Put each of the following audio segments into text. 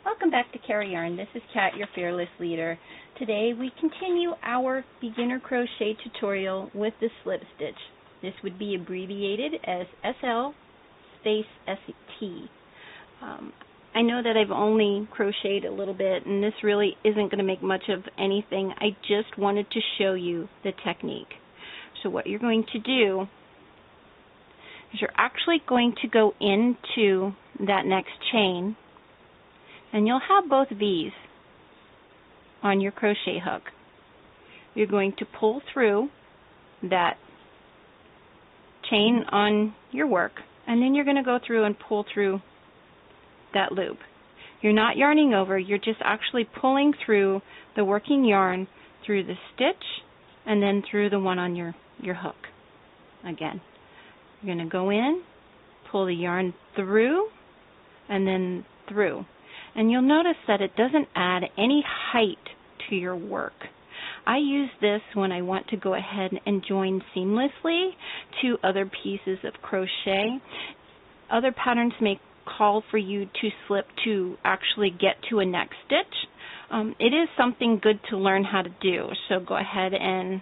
Welcome back to Carry Yarn. This is Kat, your fearless leader. Today we continue our beginner crochet tutorial with the slip stitch. This would be abbreviated as SL space ST. I know that I've only crocheted a little bit and this really isn't going to make much of anything. I just wanted to show you the technique. So what you're going to do is you're actually going to go into that next chain, and you'll have both V's on your crochet hook. You're going to pull through that chain on your work, and then you're going to go through and pull through that loop. You're not yarning over, you're just actually pulling through the working yarn through the stitch and then through the one on your hook. Again, you're going to go in, pull the yarn through, and then through. And you'll notice that it doesn't add any height to your work. I use this when I want to go ahead and join seamlessly to other pieces of crochet. Other patterns may call for you to slip to actually get to a next stitch. It is something good to learn how to do. So go ahead and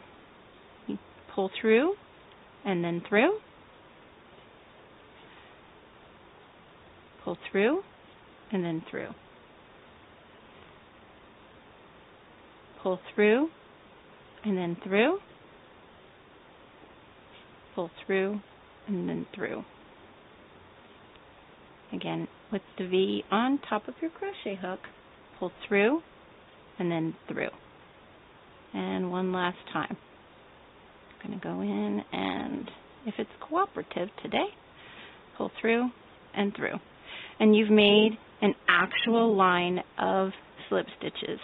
pull through and then through. Pull through and then through. Pull through and then through. Pull through and then through. Again, with the V on top of your crochet hook, pull through and then through. And one last time. I'm going to go in and, if it's cooperative today, pull through and through. And you've made an actual line of slip stitches.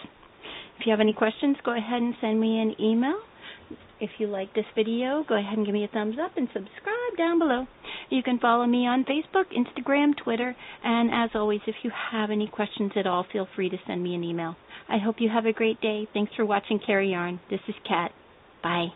If you have any questions, go ahead and send me an email. If you like this video, go ahead and give me a thumbs up and subscribe down below. You can follow me on Facebook, Instagram, Twitter, and as always, if you have any questions at all, feel free to send me an email. I hope you have a great day. Thanks for watching Carry Yarn. This is Kat. Bye.